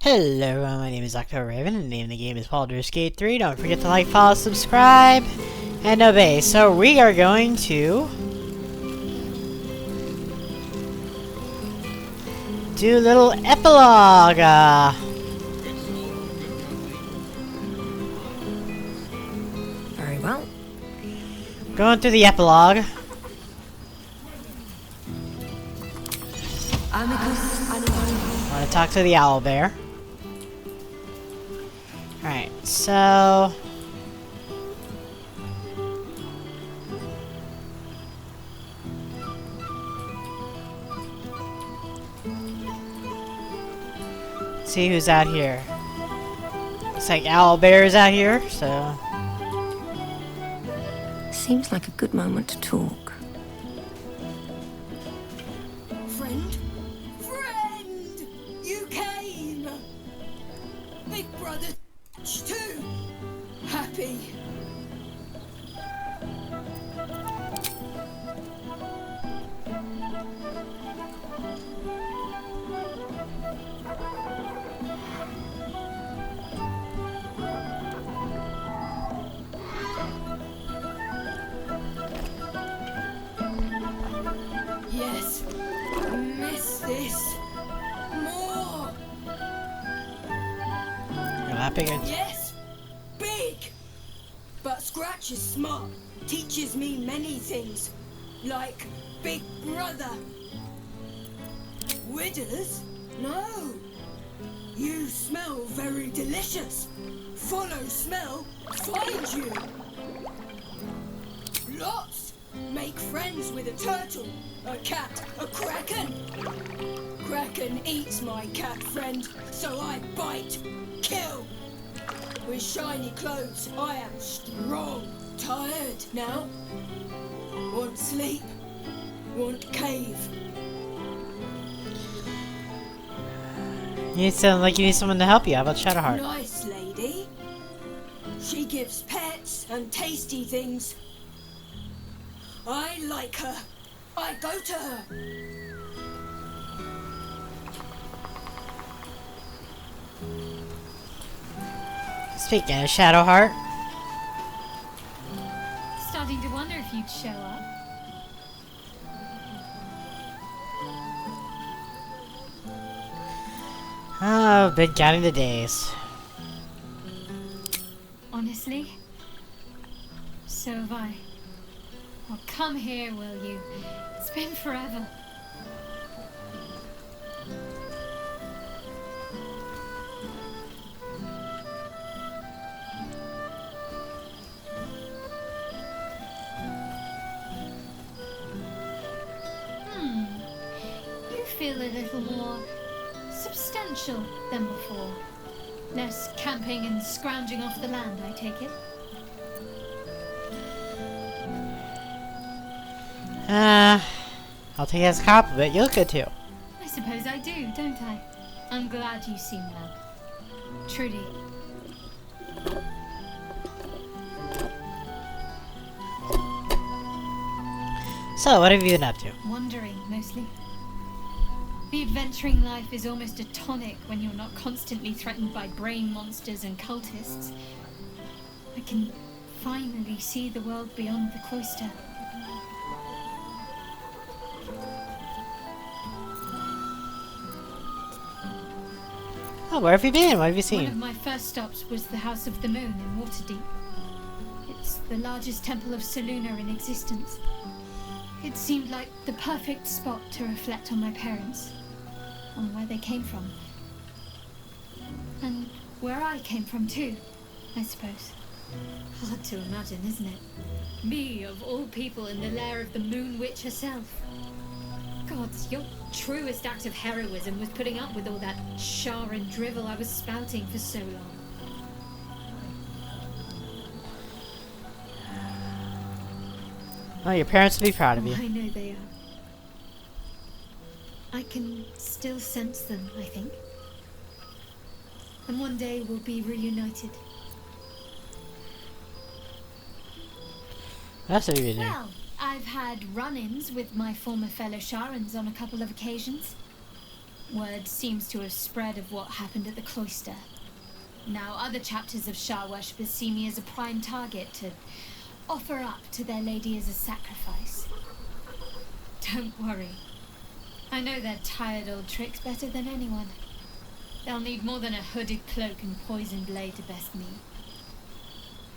Hello everyone, my name is Dr. Raven and the name of the game is Baldur's Gate 3. Don't forget to like, follow, subscribe, and obey. So we are going to do a little epilogue. Very well. Going through the epilogue. I want to talk to the owl bear. Alright, so let's see who's out here. Looks like owl bear is out here, so Seems like a good moment to talk. Friend? Friend! You came! Big brother too! Happy! Yes, miss this more. you're not big. Yes, big. But Scratch is smart. Teaches me many things, like Big Brother. Withers? No. You smell very delicious. Follow smell, find you. Lots. Make friends with a turtle, a cat, a kraken. Kraken eats my cat friend, so I bite, kill. With shiny clothes, I am strong. Tired now. Want sleep. Want cave. You sound like you need someone to help you. How about Shadowheart? Nice lady. She gives pets and tasty things. I like her. I go to her. Speaking of Shadowheart, Starting to wonder if you'd show up. oh, I've been counting the days. Honestly? So have I. Well, come here, will you? It's been forever. You feel a little more substantial than before. Less camping and scrounging off the land, I take it. I'll take it as a compliment. You look good too. I suppose I do, don't I? I'm glad you seem well. Truly. So, what have you been up to? Wandering, mostly. The adventuring life is almost a tonic when you're not constantly threatened by brain monsters and cultists. I can finally see the world beyond the cloister. Oh, where have you been? What have you One of seen? my first stops was the House of the Moon in Waterdeep. It's the largest temple of Selûne in existence. It seemed like the perfect spot to reflect on my parents, on where they came from. And where I came from too, I suppose. Hard to imagine, isn't it? Me, of all people, in the lair of the Moon Witch herself. Gods, your truest act of heroism was putting up with all that char and drivel I was spouting for so long. Oh, your parents will be proud of you. I know they are. I can still sense them, I think. And one day we'll be reunited. That's what you're doing. Well, I've had run-ins with my former fellow Sharans on a couple of occasions. Word seems to have spread of what happened at the cloister. Now other chapters of Shah worshippers see me as a prime target to offer up to their lady as a sacrifice. Don't worry. I know their tired old tricks better than anyone. They'll need more than a hooded cloak and poisoned blade to best me.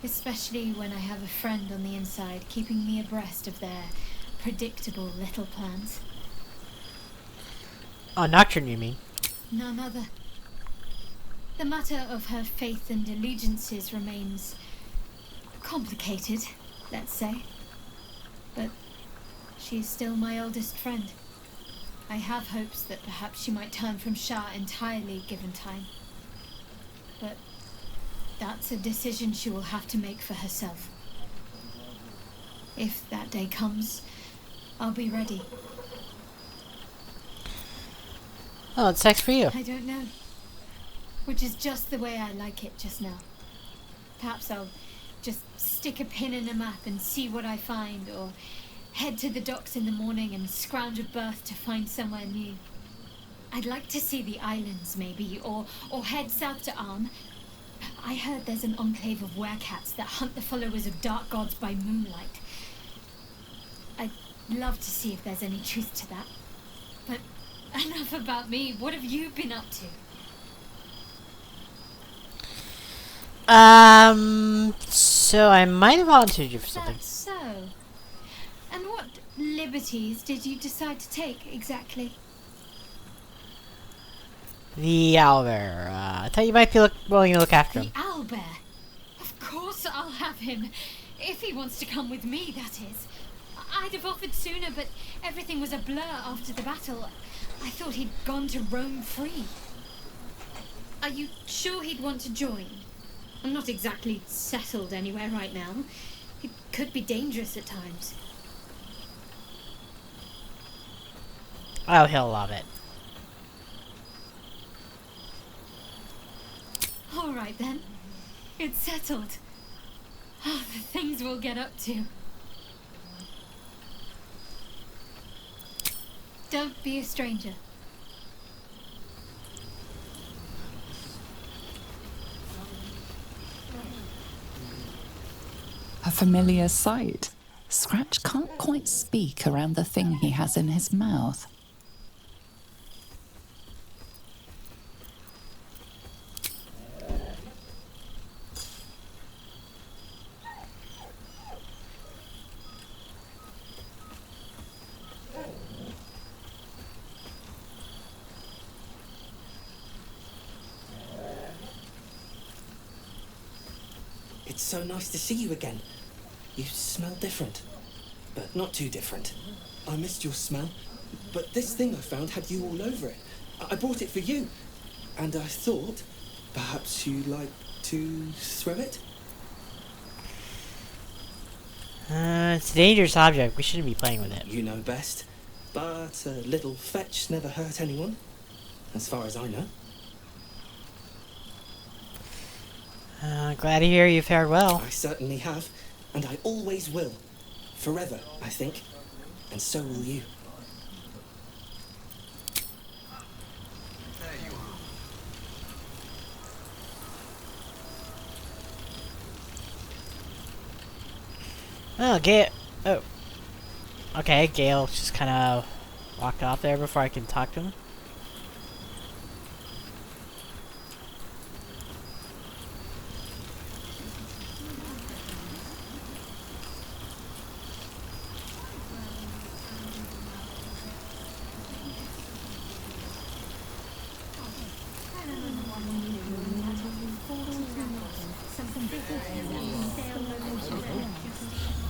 Especially when I have a friend on the inside keeping me abreast of their predictable little plans. Oh, Nocturne, you mean? None other. The matter of her faith and allegiances remains complicated, let's say. But she is still my oldest friend. I have hopes that perhaps she might turn from Shah entirely given time. But that's a decision she will have to make for herself. If that day comes, I'll be ready. Oh, it's sex for you. I don't know. Which is just the way I like it just now. Perhaps I'll just stick a pin in a map and see what I find, or head to the docks in the morning and scrounge a berth to find somewhere new. I'd like to see the islands, maybe, or head south to Arm. I heard there's an enclave of werecats that hunt the followers of dark gods by moonlight. I'd love to see if there's any truth to that. But enough about me. What have you been up to? So I might have volunteered you for something. That's so. And what liberties did you decide to take, exactly? The owlbear. I thought you might be willing to look after him. The owlbear? Of course I'll have him. If he wants to come with me, that is. I'd have offered sooner, but everything was a blur after the battle. I thought he'd gone to roam free. Are you sure he'd want to join? I'm not exactly settled anywhere right now. It could be dangerous at times. Oh, he'll love it. All right then. It's settled. Oh, the things we'll get up to. Don't be a stranger. A familiar sight. Scratch can't quite speak around the thing he has in his mouth. It's so nice to see you again. You smell different, but not too different. I missed your smell, but this thing I found had you all over it. I bought it for you, and I thought perhaps you'd like to throw it? It's a dangerous object. We shouldn't be playing with it. You know best, but a little fetch never hurt anyone, as far as I know. Glad to hear you fared well. I certainly have, and I always will. Forever, I think. And so will you. Oh, Gale. Oh. Okay, Gale just kind of walked off there before I could talk to him.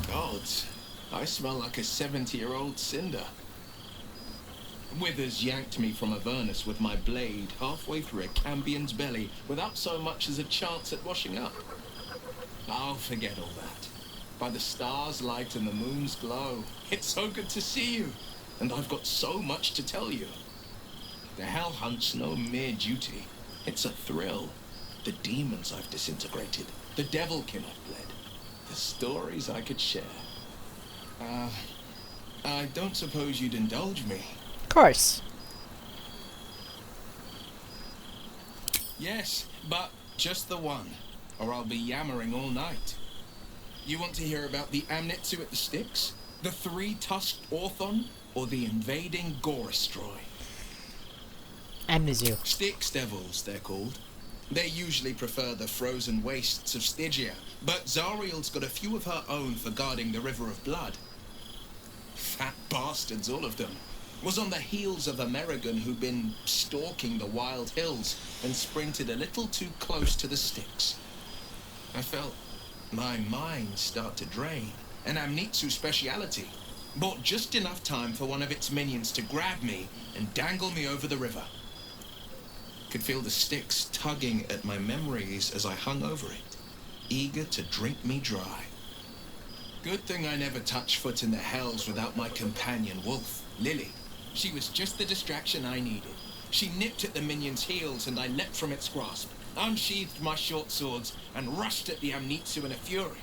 Gods, I smell like a 70-year-old cinder. Withers yanked me from Avernus with my blade halfway through a Cambion's belly without so much as a chance at washing up. I'll forget all that. By the stars' light and the moon's glow, it's so good to see you, and I've got so much to tell you. The Hell Hunt's no mere duty. It's a thrill. The demons I've disintegrated, the devilkin I've bled, the stories I could share. I don't suppose you'd indulge me. Of course. Yes, but just the one, or I'll be yammering all night. You want to hear about the Amnitsu at the Styx? The three-tusked Orthon? Or the invading Gorestroi? Amnizu. Styx devils, they're called. They usually prefer the frozen wastes of Stygia, but Zariel's got a few of her own for guarding the River of Blood. Fat bastards, all of them. Was on the heels of Amerigan who'd been stalking the wild hills and sprinted a little too close to the Styx. I felt my mind start to drain. An Amnitsu speciality. Bought just enough time for one of its minions to grab me and dangle me over the river. Could feel the Styx tugging at my memories as I hung over it, eager to drink me dry. Good thing I never touched foot in the hells without my companion wolf, Lily. She was just the distraction I needed. She nipped at the minion's heels and I leapt from its grasp, unsheathed my short swords and rushed at the Amnitsu in a fury.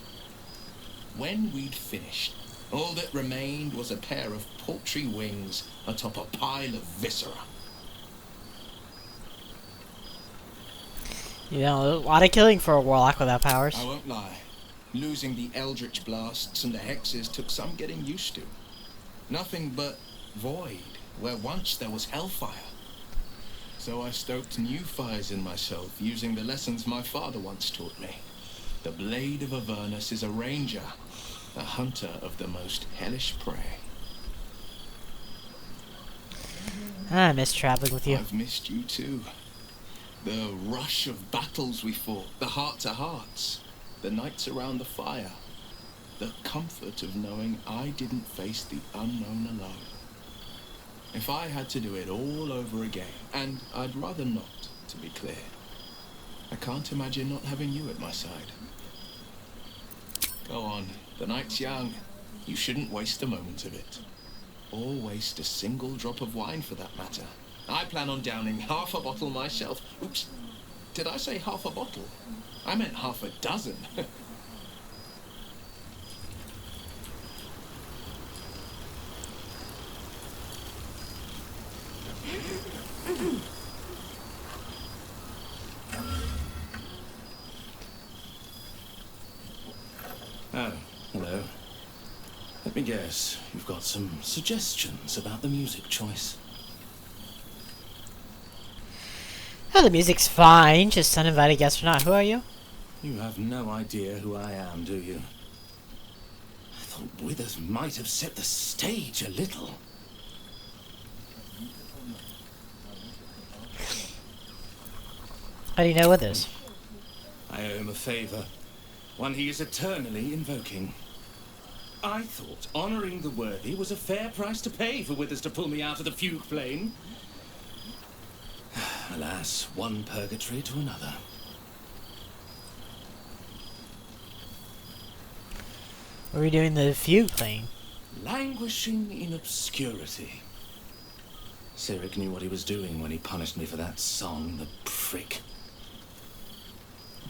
When we'd finished, all that remained was a pair of paltry wings atop a pile of viscera. You know, a lot of killing for a warlock without powers. I won't lie. Losing the eldritch blasts and the hexes took some getting used to. Nothing but void, where once there was hellfire. So I stoked new fires in myself, using the lessons my father once taught me. The blade of Avernus is a ranger, a hunter of the most hellish prey. I miss traveling with you. I've missed you too. The rush of battles we fought, the heart-to-hearts, the nights around the fire, the comfort of knowing I didn't face the unknown alone. If I had to do it all over again, and I'd rather not, to be clear, I can't imagine not having you at my side. Go on, the night's young. You shouldn't waste a moment of it. Or waste a single drop of wine for that matter. I plan on downing half a bottle myself. Oops, did I say half a bottle? I meant half a dozen. Oh, hello. Let me guess, you've got some suggestions about the music choice. Oh, the music's fine. Just uninvited guest or not. Who are you? You have no idea who I am, do you? I thought Withers might have set the stage a little. How do you know with this? I owe him a favor, one he is eternally invoking. I thought honoring the worthy was a fair price to pay for Withers to pull me out of the fugue plane. Alas, one purgatory to another. What are we doing the fugue playing? Languishing in obscurity. Cyric knew what he was doing when he punished me for that song, the prick.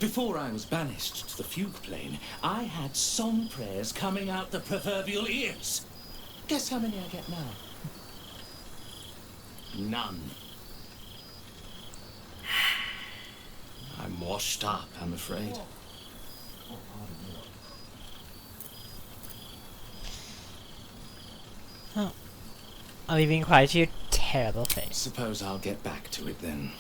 Before I was banished to the fugue plane, I had song prayers coming out the proverbial ears. Guess how many I get now? None. I'm washed up, I'm afraid. Oh. I'll be being quiet to your terrible face. Suppose I'll get back to it then.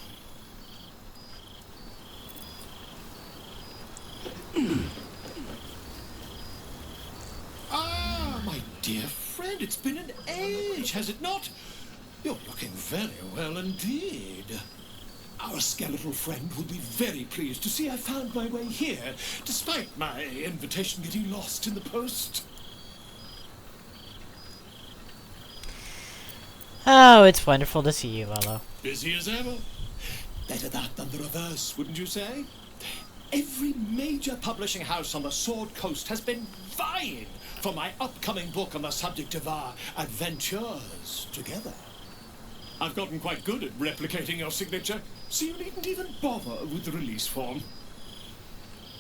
Ah, my dear friend, it's been an age, has it not? You're looking very well indeed. Our skeletal friend will be very pleased to see I found my way here, despite my invitation getting lost in the post. Oh, it's wonderful to see you, Lolo. Busy as ever. Better that than the reverse, wouldn't you say? Every major publishing house on the Sword Coast has been vying for my upcoming book on the subject of our adventures together. I've gotten quite good at replicating your signature, so you needn't even bother with the release form.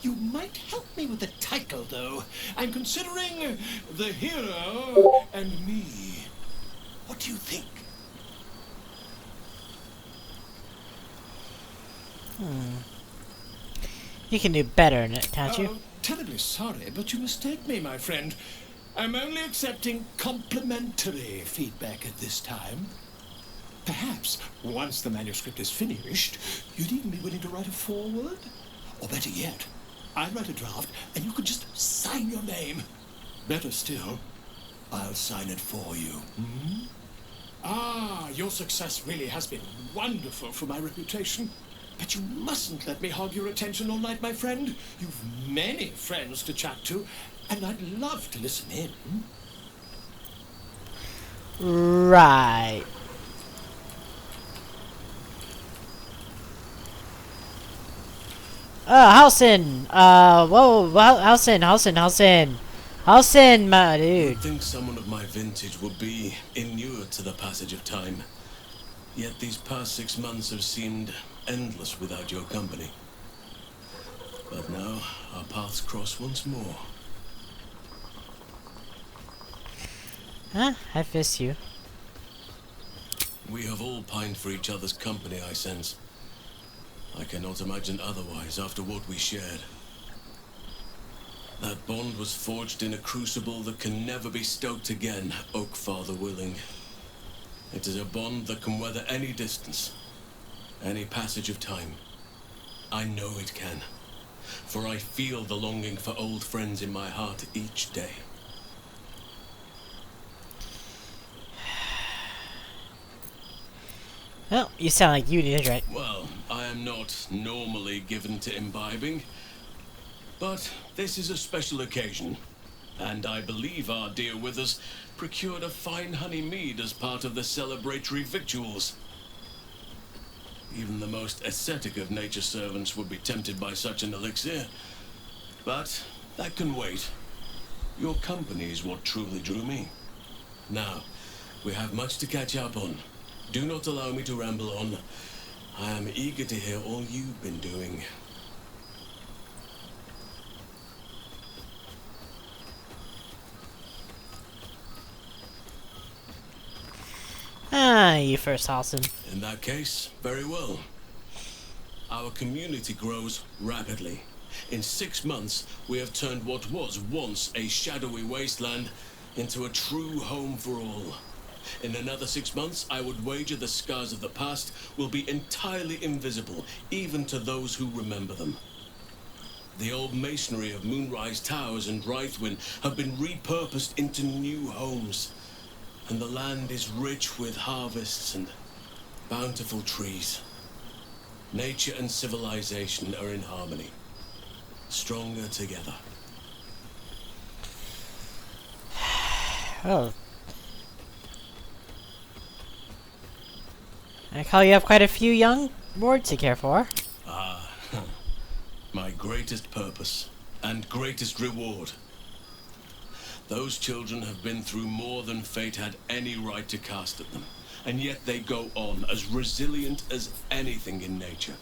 You might help me with the title, though. I'm considering The Hero and Me. What do you think? You can do better in it, can't you? Oh, terribly sorry, but you mistake me, my friend. I'm only accepting complimentary feedback at this time. Perhaps, once the manuscript is finished, you'd even be willing to write a foreword? Or better yet, I'll write a draft and you could just sign your name. Better still, I'll sign it for you. Hmm? Ah, your success really has been wonderful for my reputation. But you mustn't let me hog your attention all night, my friend. You've many friends to chat to, and I'd love to listen in. Right. Halsin! Whoa, Halsin, my dude. You'd think someone of my vintage would be inured to the passage of time. Yet these past 6 months have seemed endless without your company. But now, our paths cross once more. Huh? I miss you. We have all pined for each other's company, I sense. I cannot imagine otherwise after what we shared. That bond was forged in a crucible that can never be stoked again, Oak Father willing. It is a bond that can weather any distance, any passage of time. I know it can, for I feel the longing for old friends in my heart each day. Well, you sound like you did, right? Well, I am not normally given to imbibing, but this is a special occasion, and I believe our dear Withers procured a fine honey mead as part of the celebratory victuals. Even the most ascetic of nature's servants would be tempted by such an elixir, but that can wait. Your company is what truly drew me. Now, we have much to catch up on. Do not allow me to ramble on. I am eager to hear all you've been doing. You first, Halsin. In that case, very well. Our community grows rapidly. In 6 months, we have turned what was once a shadowy wasteland into a true home for all. In another 6 months, I would wager the scars of the past will be entirely invisible, even to those who remember them. The old masonry of Moonrise Towers and Wraithwin have been repurposed into new homes, and the land is rich with harvests and bountiful trees. Nature and civilization are in harmony, stronger together. Oh. I call you have quite a few young wards to care for. Ah, my greatest purpose and greatest reward. Those children have been through more than fate had any right to cast at them, and yet they go on as resilient as anything in nature.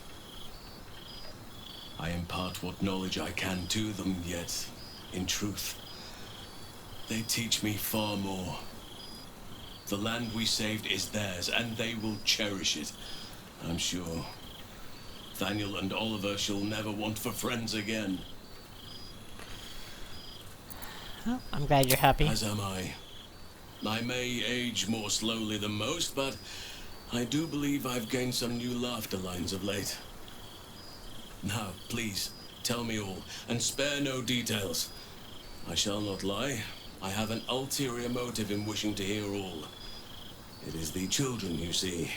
I impart what knowledge I can to them, yet, in truth, they teach me far more. The land we saved is theirs, and they will cherish it, I'm sure. Daniel and Oliver shall never want for friends again. Well, I'm glad you're happy. As am I. I may age more slowly than most, but I do believe I've gained some new laughter lines of late. Now, please, tell me all, and spare no details. I shall not lie. I have an ulterior motive in wishing to hear all. It is the children, you see.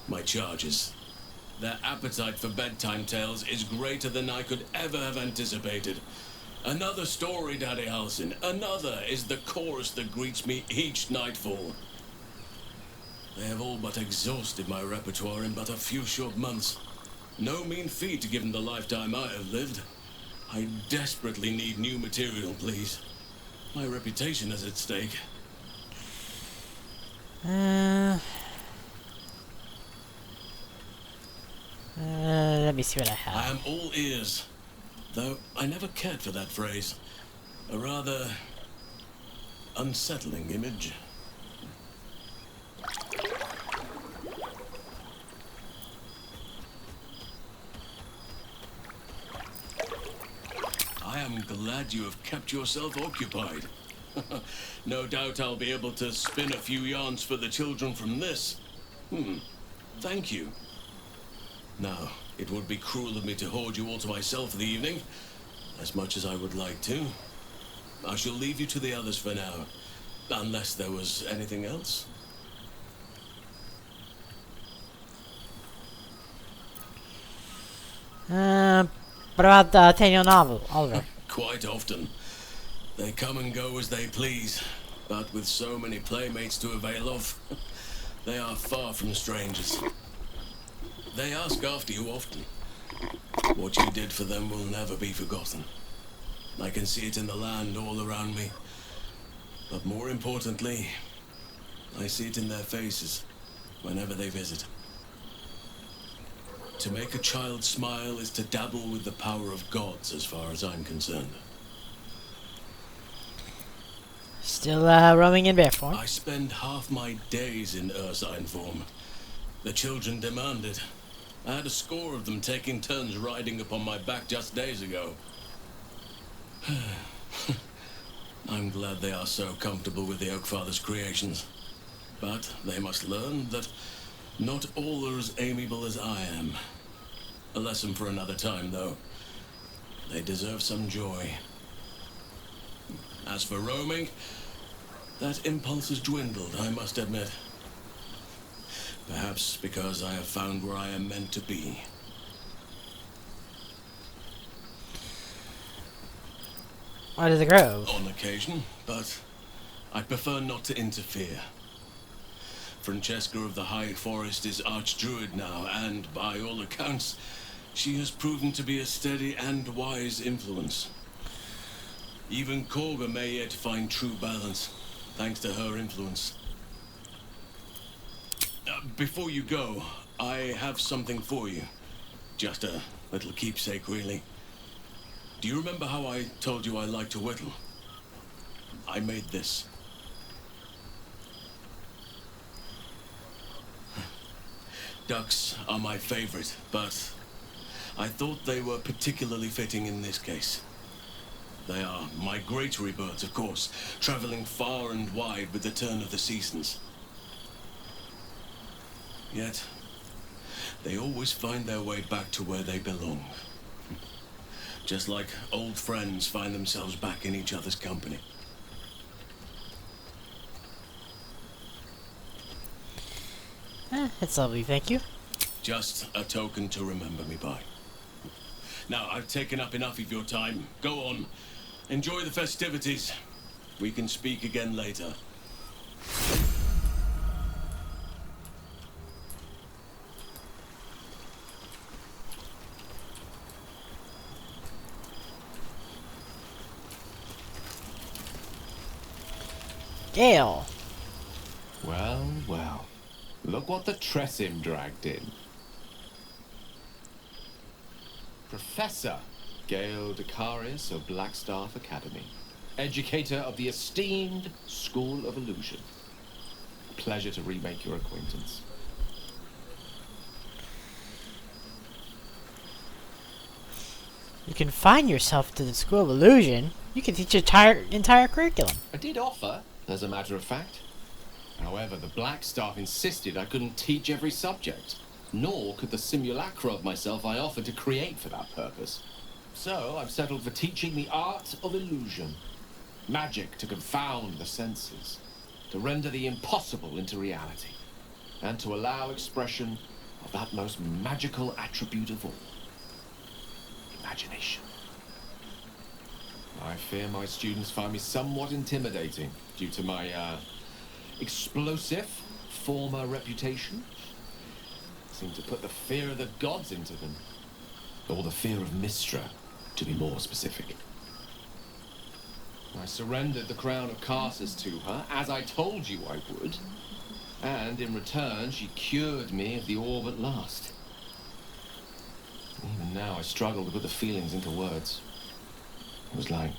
My charges. Their appetite for bedtime tales is greater than I could ever have anticipated. Another story, Daddy Halsin. Another is the chorus that greets me each nightfall. They have all but exhausted my repertoire in but a few short months. No mean feat given the lifetime I have lived. I desperately need new material, please. My reputation is at stake. Let me see what I have. I am all ears. Though I never cared for that phrase. A rather unsettling image. I'm glad you have kept yourself occupied. No doubt I'll be able to spin a few yarns for the children from this. Thank you. Now, it would be cruel of me to hoard you all to myself for the evening, as much as I would like to. I shall leave you to the others for now, unless there was anything else. What about the Tenniel novel, Oliver? Quite often. They come and go as they please, but with so many playmates to avail of, they are far from strangers. They ask after you often. What you did for them will never be forgotten. I can see it in the land all around me. But more importantly, I see it in their faces whenever they visit. To make a child smile is to dabble with the power of gods, as far as I'm concerned. Still roaming in bear form? I spend half my days in ursine form. The children demand it. I had a score of them taking turns riding upon my back just days ago. I'm glad they are so comfortable with the Oakfather's creations. But they must learn that not all are as amiable as I am. A lesson for another time, though. They deserve some joy. As for roaming, that impulse has dwindled, I must admit. Perhaps because I have found where I am meant to be. What is the grove? On occasion, but I prefer not to interfere. Francesca of the High Forest is Archdruid now, and by all accounts, she has proven to be a steady and wise influence. Even Korga may yet find true balance, thanks to her influence. Before you go, I have something for you. Just a little keepsake, really. Do you remember how I told you I like to whittle? I made this. Ducks are my favorite, but I thought they were particularly fitting in this case. They are migratory birds, of course, traveling far and wide with the turn of the seasons. Yet, they always find their way back to where they belong. Just like old friends find themselves back in each other's company. It's lovely, thank you. Just a token to remember me by. Now, I've taken up enough of your time. Go on. Enjoy the festivities. We can speak again later. Gale. Well, well. Look what the Tressim dragged in. Professor Gale Decarius of Blackstaff Academy. Educator of the esteemed School of Illusion. Pleasure to remake your acquaintance. You confine yourself to the School of Illusion. You can teach your entire curriculum. I did offer, as a matter of fact. However, the Blackstaff insisted I couldn't teach every subject, nor could the simulacra of myself I offered to create for that purpose. So I've settled for teaching the art of illusion. Magic to confound the senses, to render the impossible into reality, and to allow expression of that most magical attribute of all, imagination. I fear my students find me somewhat intimidating due to my, explosive former reputation. Seem to put the fear of the gods into them. Or the fear of Mistra, to be more specific. I surrendered the crown of Carsus to her, as I told you I would. And in return, she cured me of the orb at last. Even now, I struggle to put the feelings into words. It was like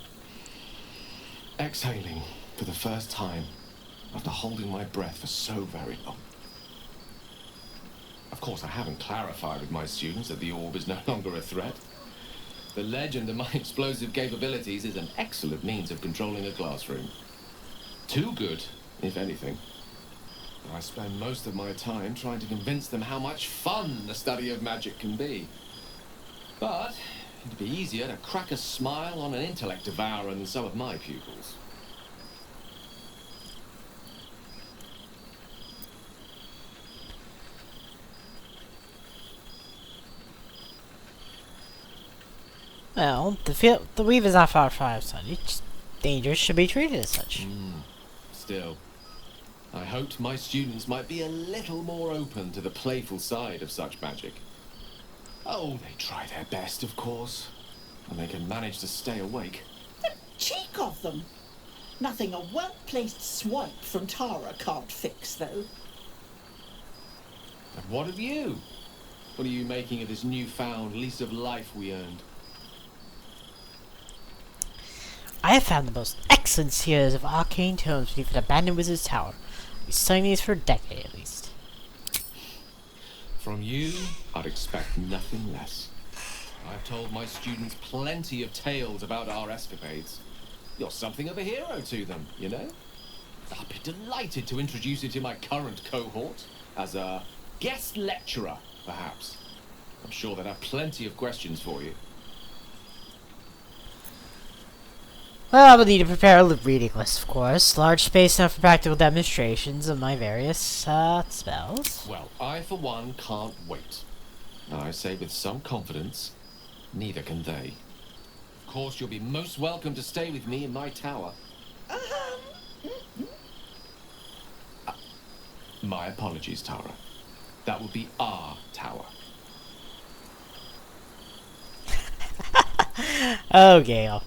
exhaling for the first time after holding my breath for so very long. Of course, I haven't clarified with my students that the orb is no longer a threat. The legend of my explosive capabilities is an excellent means of controlling a classroom. Too good, if anything. I spend most of my time trying to convince them how much fun the study of magic can be. But it'd be easier to crack a smile on an intellect devourer than some of my pupils. Well, the weave is not far from son. It's dangerous, should be treated as such. Still, I hoped my students might be a little more open to the playful side of such magic. Oh, they try their best, of course, and they can manage to stay awake. The cheek of them! Nothing a well-placed swipe from Tara can't fix, though. And what of you? What are you making of this newfound lease of life we earned? I have found the most excellent series of arcane tomes beneath an abandoned wizard's tower. I've been studying these for a decade at least. From you, I'd expect nothing less. I've told my students plenty of tales about our escapades. You're something of a hero to them, you know? I'd be delighted to introduce you to my current cohort as a guest lecturer, perhaps. I'm sure they'd have plenty of questions for you. Well, I will need to prepare a reading list, of course. Large space enough for practical demonstrations of my various spells. Well, I, for one, can't wait. I say with some confidence, neither can they. Of course, you'll be most welcome to stay with me in my tower. My apologies, Tara. That would be our tower. Oh, Gale.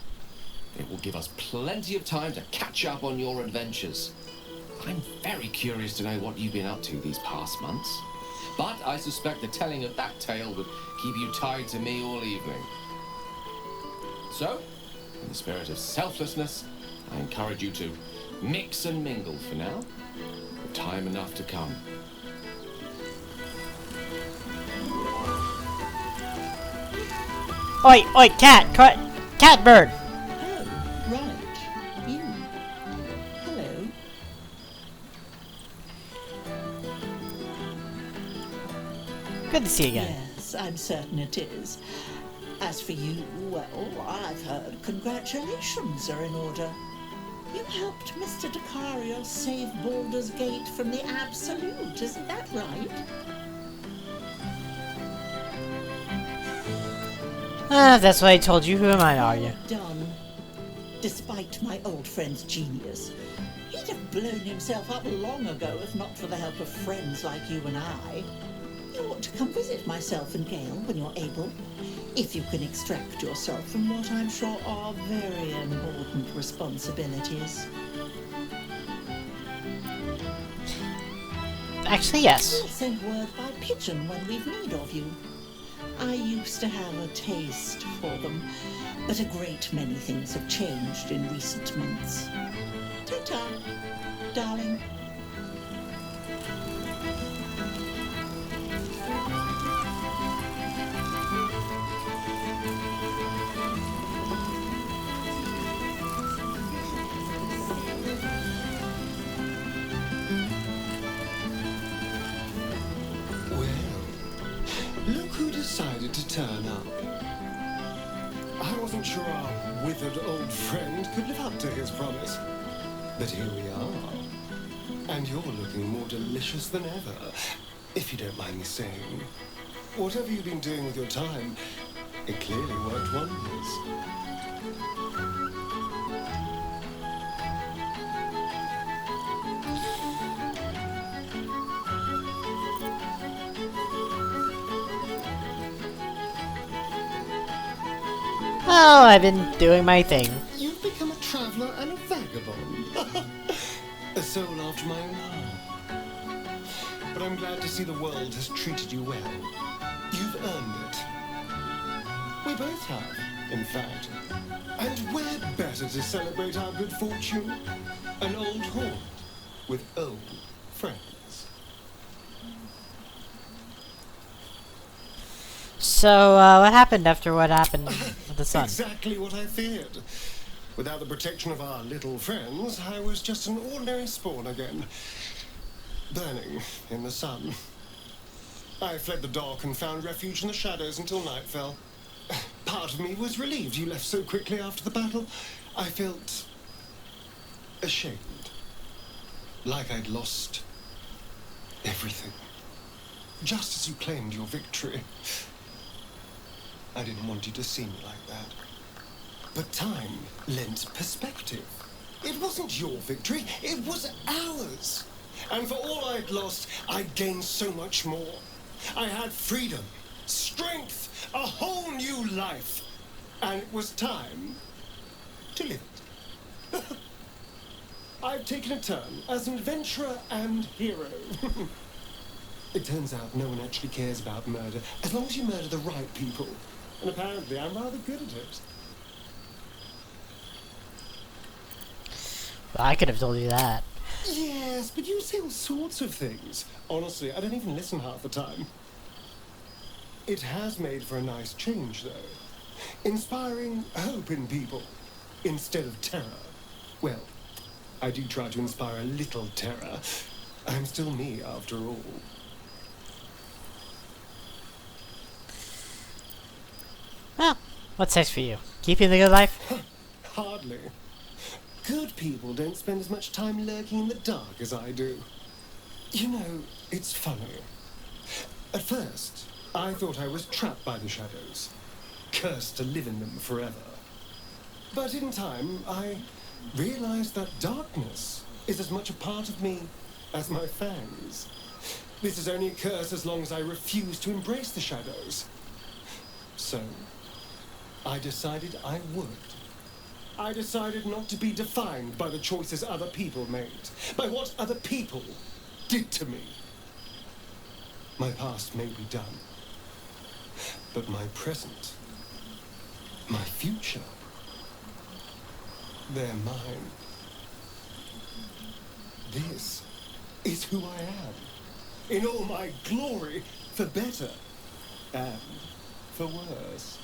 It will give us plenty of time to catch up on your adventures. I'm very curious to know what you've been up to these past months. But I suspect the telling of that tale would keep you tied to me all evening. So, in the spirit of selflessness, I encourage you to mix and mingle for now. With time enough to come. Oi, oi, cat bird! Right. You. Hello. Good to see you again. Yes, I'm certain it is. As for you, well, I've heard congratulations are in order. You helped Mr. Dacarius save Baldur's Gate from the Absolute, isn't that right? That's what I told you. Who am I to argue? Done. Despite my old friend's genius, he'd have blown himself up long ago if not for the help of friends like you and I. You ought to come visit myself and Gale when you're able, if you can extract yourself from what I'm sure are very important responsibilities. Actually, yes. We'll send word by pigeon when we've need of you. I used to have a taste for them, but a great many things have changed in recent months. Ta-ta, darling. Look who decided to turn up. I wasn't sure our withered old friend could live up to his promise. But here we are. And you're looking more delicious than ever, if you don't mind me saying. Whatever you've been doing with your time, it clearly worked wonders. Well, I've been doing my thing. You've become a traveller and a vagabond. A soul after my own heart. But I'm glad to see the world has treated you well. You've earned it. We both have, in fact. And where better to celebrate our good fortune? An old haunt with old friends. So, what happened after what happened with the sun. Exactly what I feared. Without the protection of our little friends, I was just an ordinary spawn again, burning in the sun. I fled the dock and found refuge in the shadows until night fell. Part of me was relieved you left so quickly after the battle. I felt ashamed, like I'd lost everything. Just as you claimed your victory. I didn't want you to see me like that. But time lent perspective. It wasn't your victory, it was ours. And for all I'd lost, I'd gained so much more. I had freedom, strength, a whole new life. And it was time to live it. I've taken a turn as an adventurer and hero. It turns out no one actually cares about murder, as long as you murder the right people. And apparently I'm rather good at it. Well, I could have told you that. Yes, but you say all sorts of things. Honestly, I don't even listen half the time. It has made for a nice change, though. Inspiring hope in people, instead of terror. Well, I do try to inspire a little terror. I'm still me, after all. Well, what's next for you? Keeping the good life? Hardly. Good people don't spend as much time lurking in the dark as I do. You know, it's funny. At first, I thought I was trapped by the shadows, cursed to live in them forever. But in time, I realized that darkness is as much a part of me as my fangs. This is only a curse as long as I refuse to embrace the shadows. So, I decided I would. I decided not to be defined by the choices other people made, by what other people did to me. My past may be done, but my present, my future, they're mine. This is who I am, in all my glory, for better and for worse.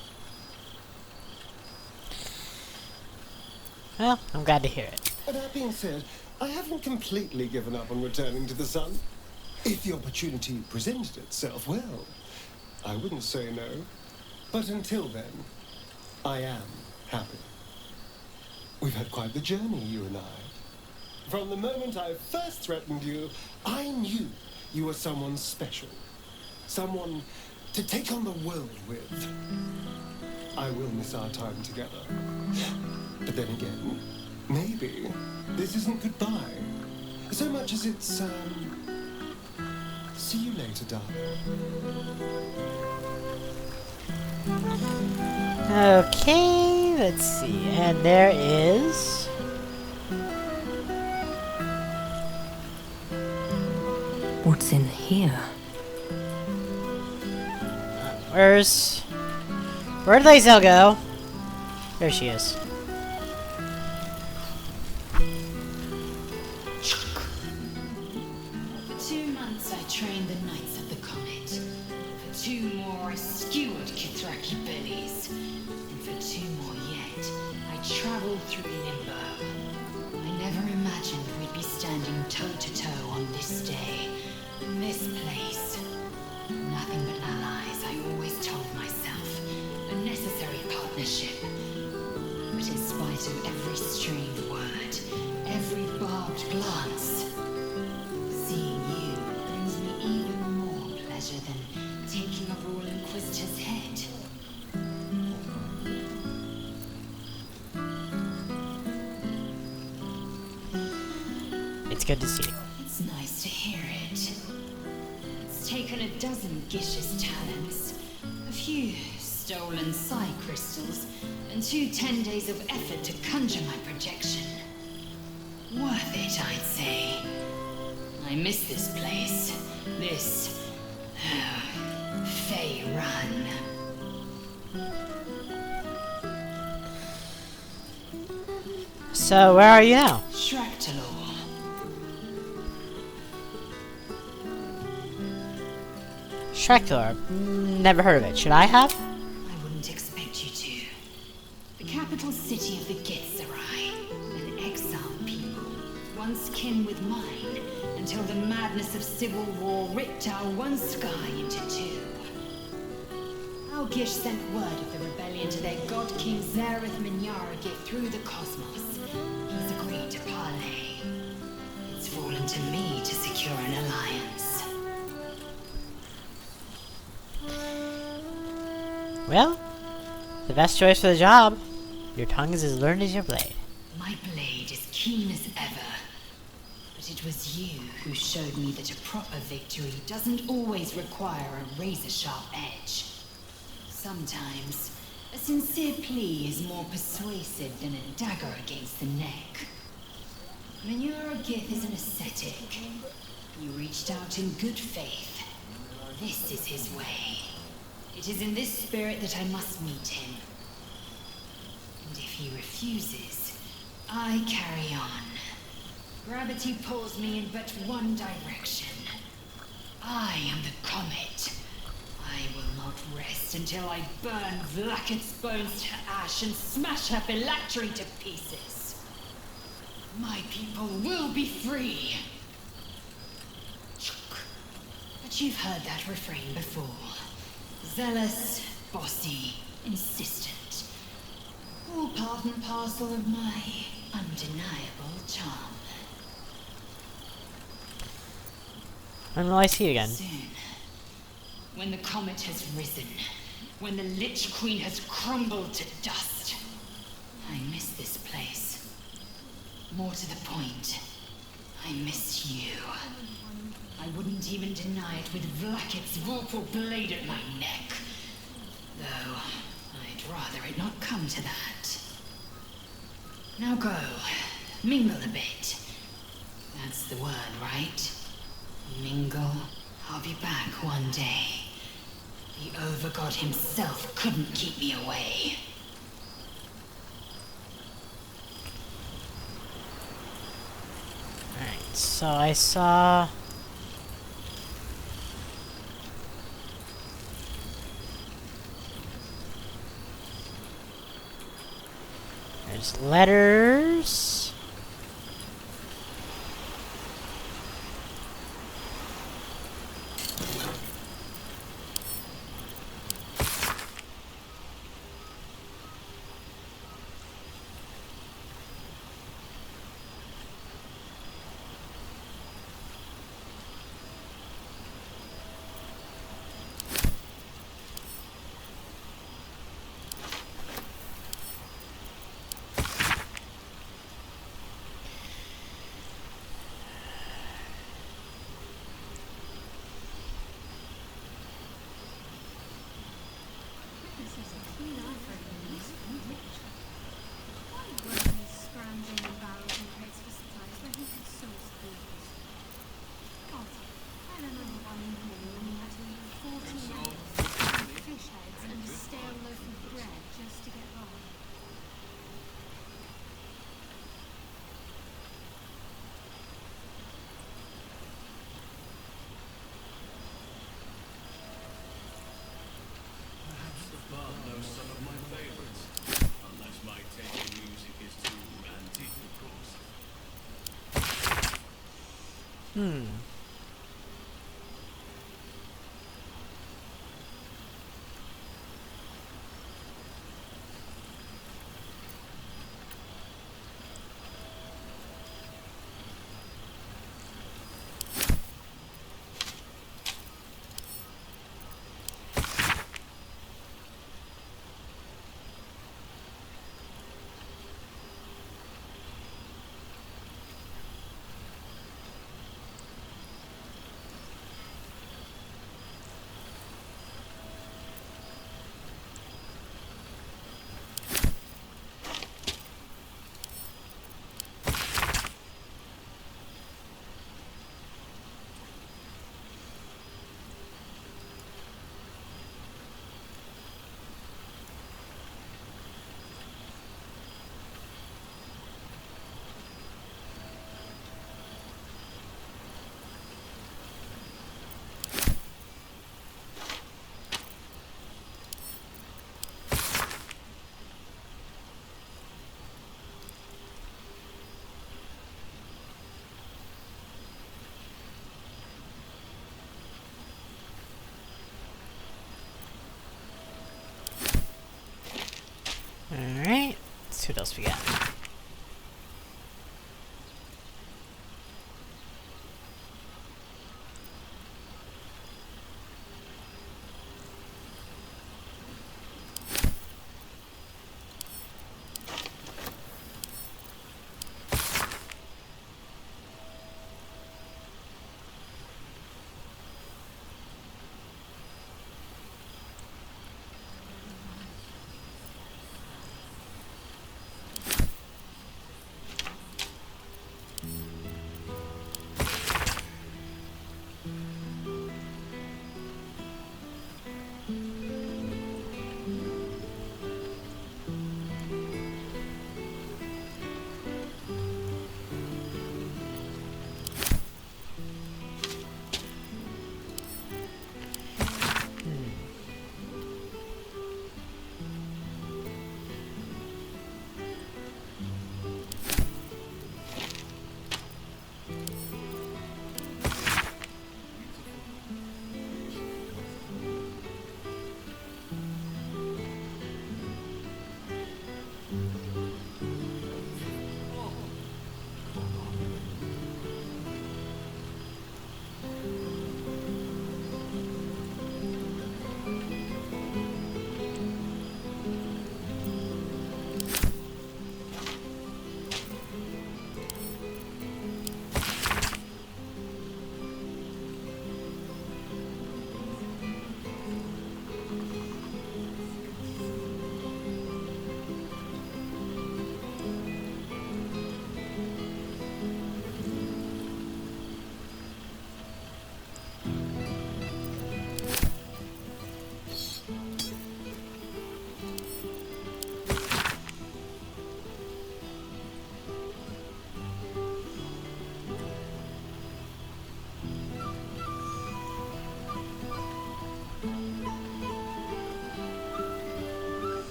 Well, I'm glad to hear it. That being said, I haven't completely given up on returning to the sun. If the opportunity presented itself, well, I wouldn't say no. But until then, I am happy. We've had quite the journey, you and I. From the moment I first threatened you, I knew you were someone special. Someone to take on the world with. I will miss our time together. But then again, maybe this isn't goodbye. So much as it's, see you later, darling. Okay, let's see. And there is... What's in here? Where did Lae'zel go? There she is. For 2 months I trained the Knights of the Comet. For 2 more I skewered Kithraki bellies. And for 2 more yet, I traveled through Limbo. I never imagined we'd be standing toe-to-toe on this day. In this place. Nothing but allies, I always told myself. A necessary partnership. But in spite of every strained word, every barbed glance, seeing you brings me even more pleasure than taking a Royal Inquisitor's head. It's good to see you. It's nice to hear it. It's taken a dozen Gish's talents, a few stolen psi crystals, and 2 10 days of effort to conjure my projection. Worth it, I'd say. I miss this place. This... Fey Run. So, where are you now? Shractalor. Shractalor. Never heard of it. Should I have? I wouldn't expect you to. capital city of the Gitzerai, an exiled people, once kin with mine, until the madness of civil war ripped our one sky into two. Algish sent word of the rebellion to their god king Zareth Minyaragith through the cosmos. He's agreed to parley. It's fallen to me to secure an alliance. Well, the best choice for the job. Your tongue is as learned as your blade. My blade is keen as ever. But it was you who showed me that a proper victory doesn't always require a razor-sharp edge. Sometimes, a sincere plea is more persuasive than a dagger against the neck. Minyaragith is an ascetic. He reached out in good faith. This is his way. It is in this spirit that I must meet him. And if he refuses, I carry on. Gravity pulls me in but one direction. I am the comet. I will not rest until I burn Vlaakith's bones to ash and smash her phylactery to pieces. My people will be free. But you've heard that refrain before. Zealous, bossy, insistent. All part and parcel of my undeniable charm. When will I see you again? Soon. When the comet has risen. When the Lich Queen has crumbled to dust. I miss this place. More to the point, I miss you. I wouldn't even deny it with Vlaakith's vorpal blade at my neck. Though, I'd rather it not come to that. Now go. Mingle a bit. That's the word, right? Mingle. I'll be back one day. The Overgod himself couldn't keep me away. Alright, so I saw... There's letters... see what else we got.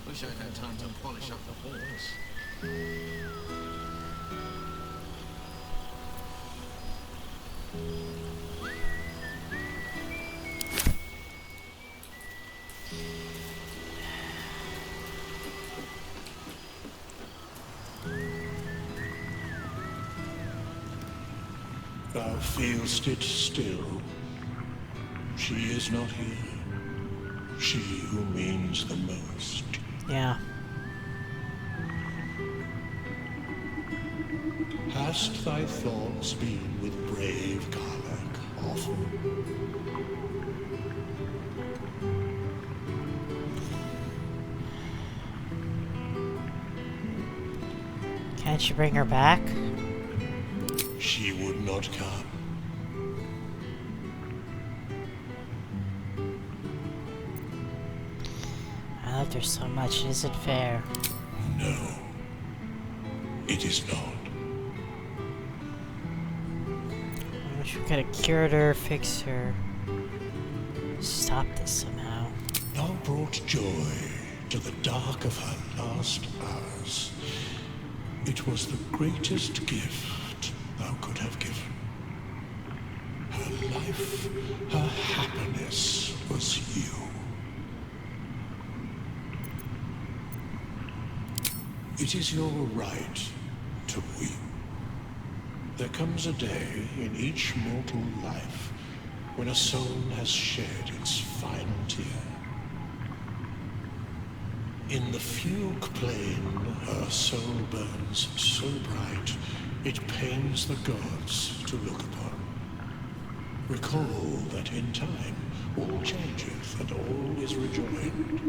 Wish I'd had time to polish up the horns. Thou feelst it still. She is not here. She who means the most. Yeah. Hast thy thoughts been with brave Karlach often? Can't you bring her back? She would not come. I love her so much, is it fair? No. It is not. I wish we could have cured her, fixed her. stop this somehow. Thou brought joy to the dark of her last hours. It was the greatest gift thou could have given. Her life, her happiness was you. It is your right to weep. There comes a day in each mortal life when a soul has shed its final tear. In the fugue plain, her soul burns so bright, it pains the gods to look upon. Recall that in time, all changeth and all is rejoined.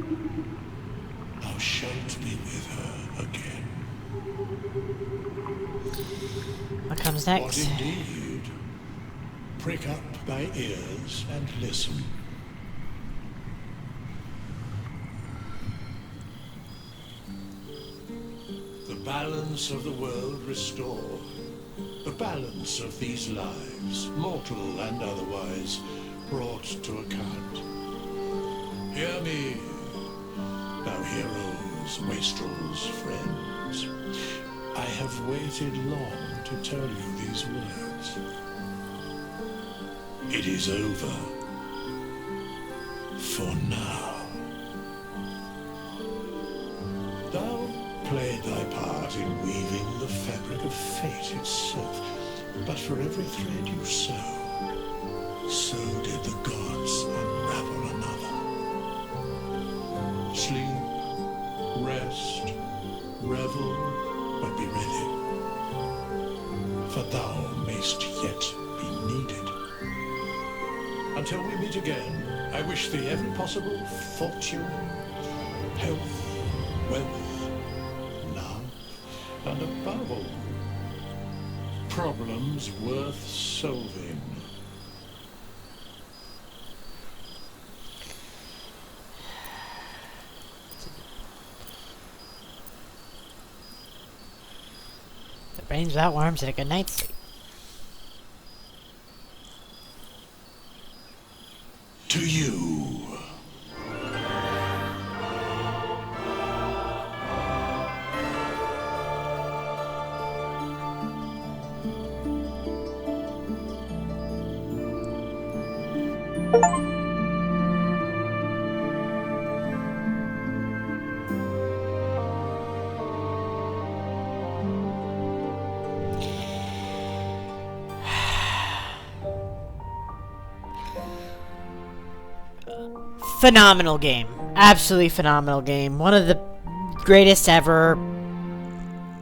Thou shalt be with her again. What comes next? What indeed? Prick up thy ears and listen. The balance of the world restore. The balance of these lives, mortal and otherwise, brought to account. Hear me, thou heroes, wastrels, friends. I have waited long to tell you these words. It is over. For now. Thou played thy part in weaving the fabric of fate itself, but for every thread you sew, so did the gods unravel another. Sleep, rest, revel, but be ready, for thou mayst yet be needed. Until we meet again, I wish thee every possible fortune, health, wealth, love, and above all, problems worth solving. The brains without worms and a good night's sleep. To you. Phenomenal game. Absolutely phenomenal game. One of the greatest ever.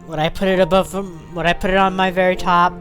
Would I put it above them? Would I put it on my very top?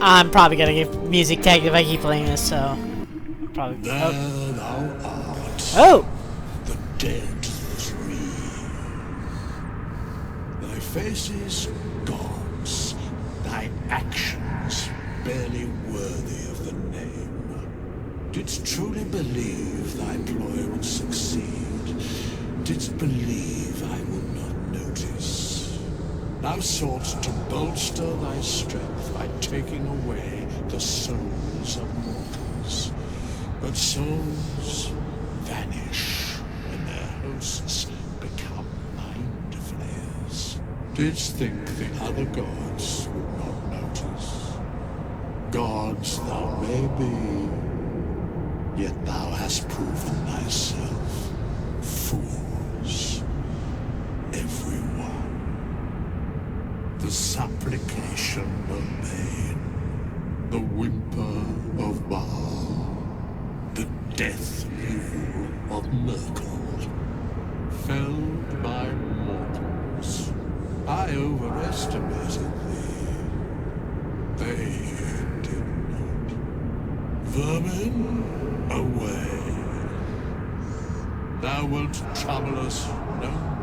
I'm probably gonna get music tagged if I keep playing this, so probably. There thou art. Oh! The dead three. Thy faces gods, thy thy actions barely worthy of the name. Didst truly believe thy ploy would succeed? Didst believe I would not notice? Thou soughtst to bolster thy strength by taking away the souls of mortals. But souls vanish when their hosts become mind flayers. Didst think the other gods would not notice? Gods thou may be, yet thou hast proven thyself fools, everyone. The supplication of pain, the whimper of Baal, the death mew of Merkel, felled by mortals. I overestimated thee. They did not. Vermin, away. Thou wilt trouble us no more.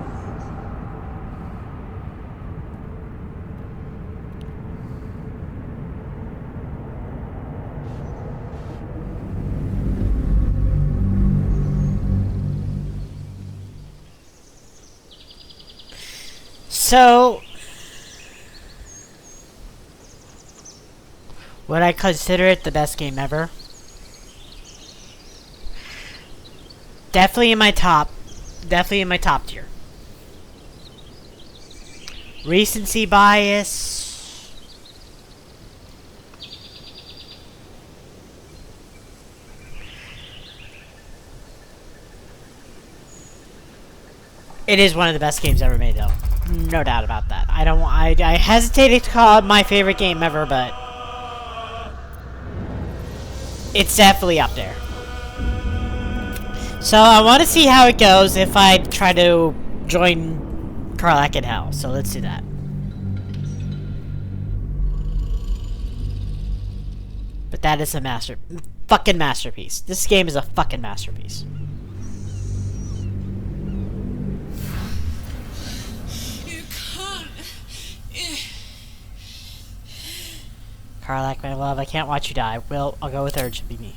So, would I consider it the best game ever? Definitely in my top tier. Recency bias. It is one of the best games ever made, though. No doubt about that. I hesitated to call it my favorite game ever, but it's definitely up there. So I want to see how it goes if I try to join Karlach in Hell. So let's do that. But that is a fucking masterpiece. This game is a fucking masterpiece. Karlach, my love, I can't watch you die. I'll go with her. It should be me.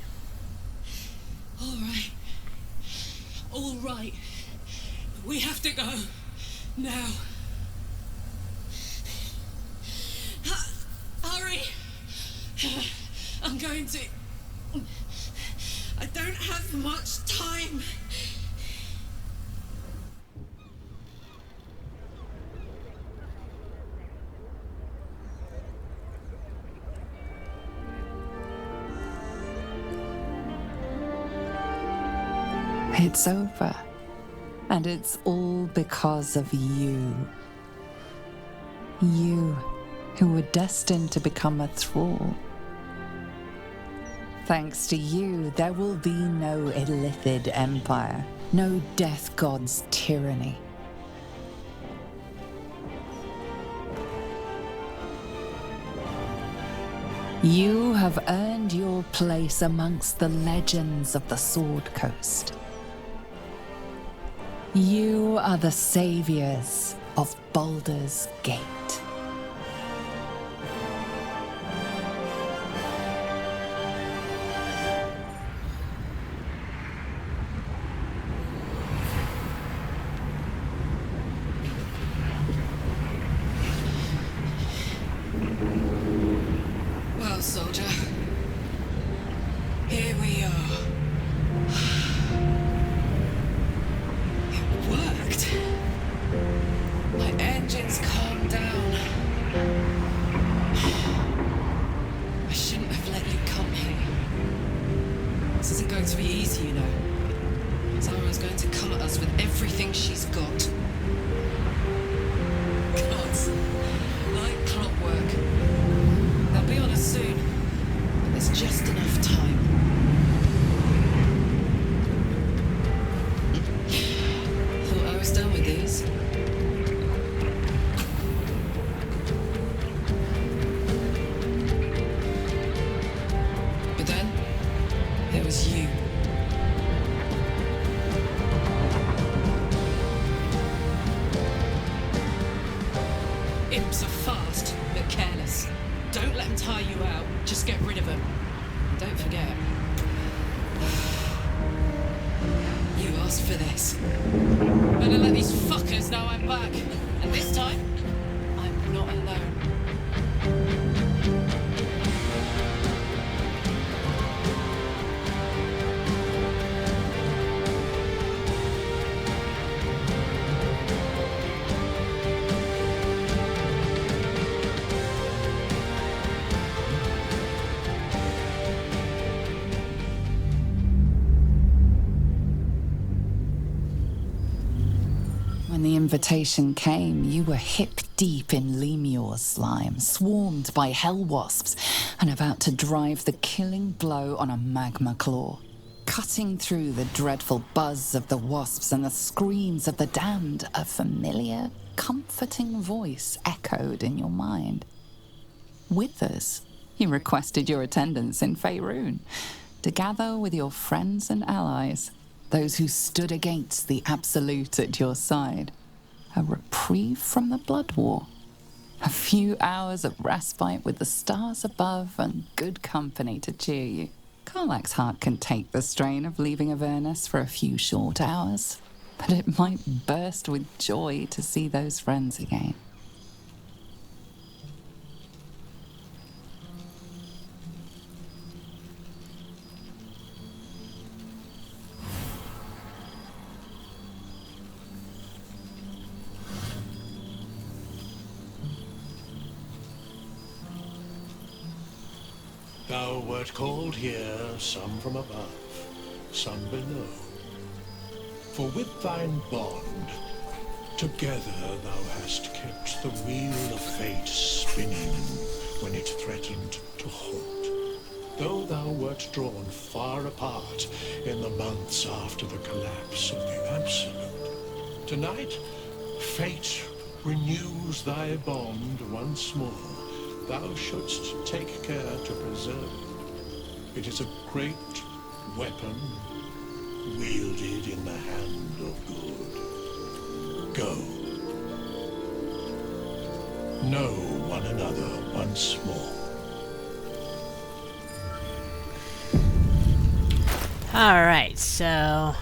All right. We have to go. Now. Hurry! I'm going to... I don't have much time. It's over. And it's all because of you. You, who were destined to become a thrall. Thanks to you, there will be no Illithid empire, no death god's tyranny. You have earned your place amongst the legends of the Sword Coast. You are the saviors of Baldur's Gate. Well, soldier, here we are. It worked. My engines calmed down. I shouldn't have let you come here. This isn't going to be easy, you know. Zara's going to come at us with everything she's got. Gods, like clockwork. They'll be on us soon, but there's just enough time. Thought I was done with these. But then, there was you. Imps are fast, but careless. friends. Don't let them tire you out. Just get rid of them. And don't forget. You asked for this. Better let these fuckers know I'm back. And this time, I'm not alone. When the invitation came, you were hip-deep in Lemur slime, swarmed by hell wasps, and about to drive the killing blow on a magma claw. Cutting through the dreadful buzz of the wasps and the screams of the damned, a familiar, comforting voice echoed in your mind. Withers, he requested your attendance in Faerun, to gather with your friends and allies, those who stood against the Absolute at your side. A reprieve from the blood war. A few hours of respite with the stars above and good company to cheer you. Karlach's heart can take the strain of leaving Avernus for a few short hours, but it might burst with joy to see those friends again. Thou wert called here, some from above, some below. For with thine bond, together thou hast kept the wheel of fate spinning when it threatened to halt. Though thou wert drawn far apart in the months after the collapse of the Absolute, tonight fate renews thy bond once more. Thou shouldst take care to preserve it. It is a great weapon wielded in the hand of good. Go. Know one another once more. Alright, so...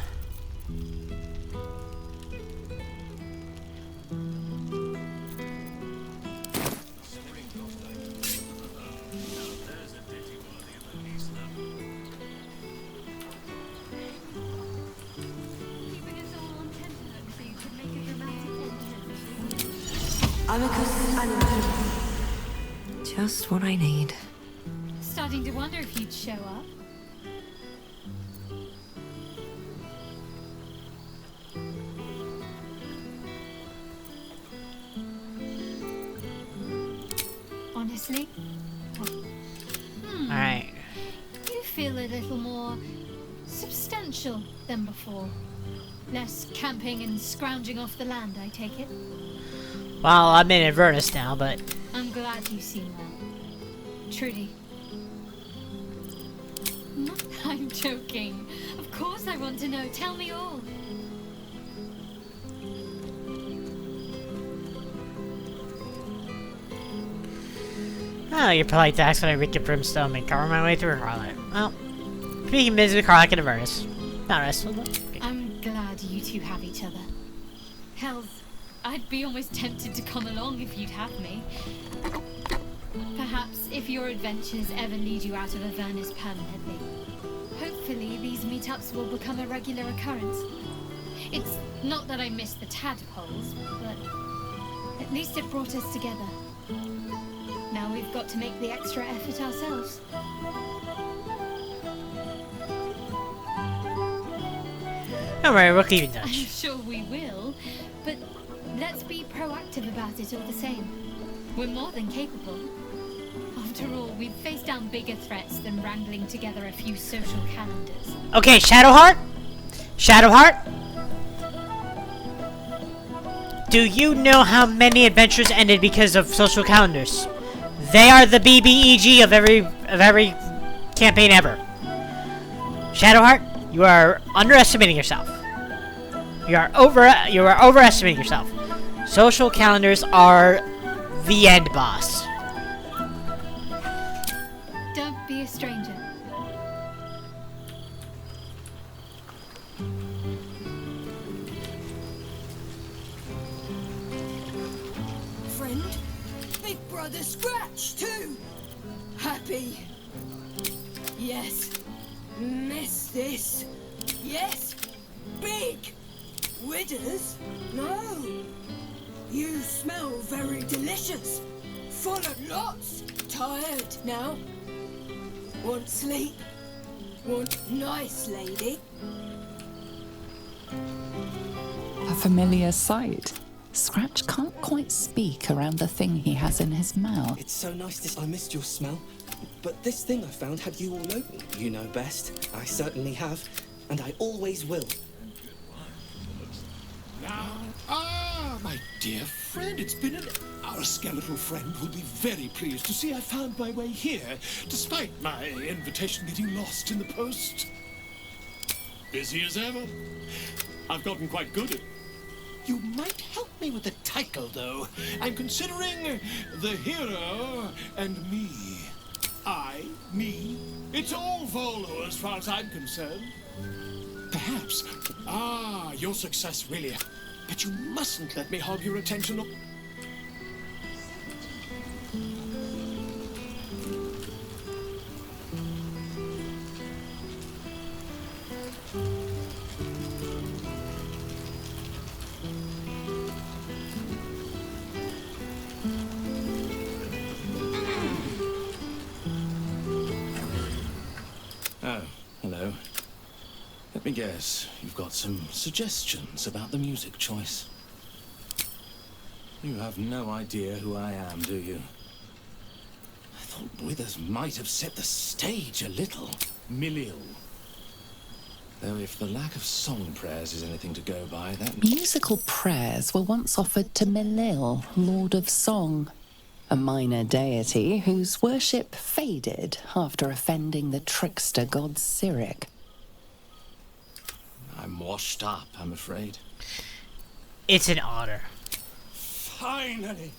Just what I need. Starting to wonder if you'd show up. Honestly? Alright. You feel a little more substantial than before. Less camping and scrounging off the land, I take it? Well, I'm in Avernus now, but... I'm glad you seem well. Trudy. I'm joking. Of course I want to know. Tell me all. Oh, you're polite to ask when I reach a brimstone and cover my way through Harlot. Well, speaking busy with Karlach and Avernus. Not restful, but... Okay. I'm glad you two have each other. Hells, I'd be almost tempted to come along if you'd have me. Perhaps if your adventures ever lead you out of Avernus permanently. Hopefully these meetups will become a regular occurrence. It's not that I miss the tadpoles, but at least it brought us together. Now we've got to make the extra effort ourselves. Don't worry, we'll keep in touch. I'm sure we will, but let's be proactive about it all the same. We're more than capable. After all, we've faced down bigger threats than wrangling together a few social calendars. Okay, Shadowheart? Shadowheart? Do you know how many adventures ended because of social calendars? They are the BBEG of every campaign ever. Shadowheart, you are underestimating yourself. You are overestimating yourself. Social calendars are the end boss. be a stranger. Friend? Big brother Scratch, too! Happy? Yes. Miss this? Yes. Big? Withers? No. You smell very delicious. Full of lots. Tired now? Want sleep? Want nice lady? A familiar sight. Scratch can't quite speak around the thing he has in his mouth. It's so nice to... I missed your smell. But this thing I found had you all over. You know best. I certainly have. And I always will. My dear friend, it's been Our skeletal friend will be very pleased to see I found my way here, despite my invitation getting lost in the post. Busy as ever. I've gotten quite good at... You might help me with the title, though. I'm considering the hero and me. I, me. It's all Volo as far as I'm concerned. Perhaps. Your success really... But you mustn't let me hog your attention. Oh, hello. Let me guess, you've got some suggestions about the music choice. You have no idea who I am, do you? I thought Withers might have set the stage a little. Milil. Though if the lack of song prayers is anything to go by, that... Musical prayers were once offered to Milil, Lord of Song, a minor deity whose worship faded after offending the trickster god Cyric. I'm washed up, I'm afraid. It's an honor. Finally!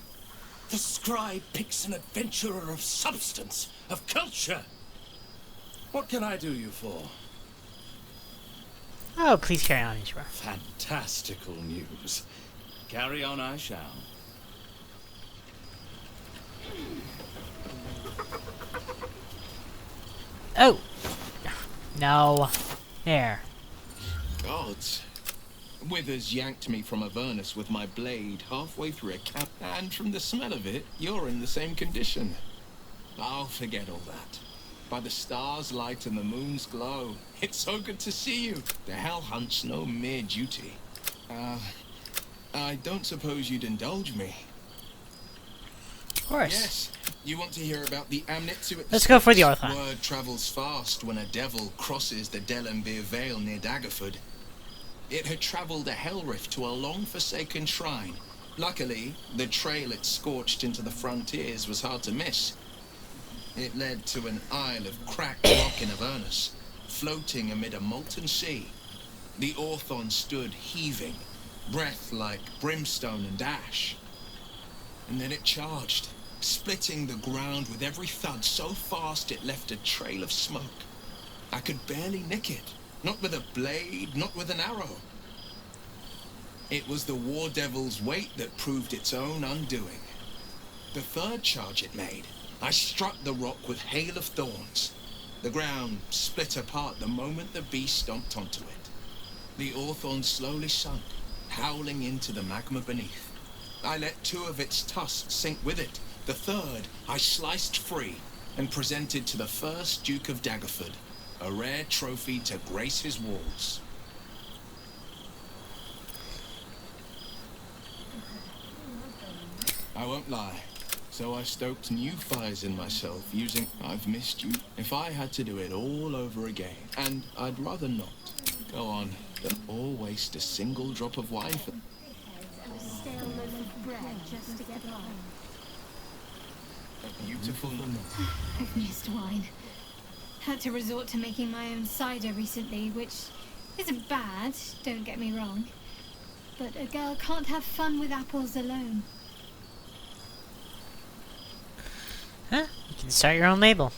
The scribe picks an adventurer of substance, of culture. What can I do you for? Oh, please carry on, Ishra. Fantastical news. Carry on I shall. Oh! No. There. Gods. Withers yanked me from Avernus with my blade halfway through a camp, and from the smell of it, you're in the same condition. I'll forget all that. By the stars' light and the moon's glow, it's so good to see you. The hell hunt's no mere duty. I don't suppose you'd indulge me. Of course. Yes. You want to hear about the Amnitsu at the Let's go for the Steps? Orthan. Word travels fast when a devil crosses the Delembir Vale near Daggerford. It had travelled a hell rift to a long-forsaken shrine. Luckily, the trail it scorched into the frontiers was hard to miss. It led to an isle of cracked rock in Avernus, floating amid a molten sea. The Orthon stood heaving, breath like brimstone and ash. And then it charged, splitting the ground with every thud so fast it left a trail of smoke. I could barely nick it, not with a blade, not with an arrow. It was the War Devil's weight that proved its own undoing. The third charge it made, I struck the rock with hail of thorns. The ground split apart the moment the beast stomped onto it. The Orthon slowly sunk, howling into the magma beneath. I let two of its tusks sink with it. The third I sliced free and presented to the first Duke of Daggerford, a rare trophy to grace his walls. I won't lie. So I stoked new fires in myself using I've missed you. If I had to do it all over again, and I'd rather not. Go on, don't all waste a single drop of wine for... A beautiful... I've missed wine. Had to resort to making my own cider recently, which isn't bad, don't get me wrong. But a girl can't have fun with apples alone. Huh? You can start your own label.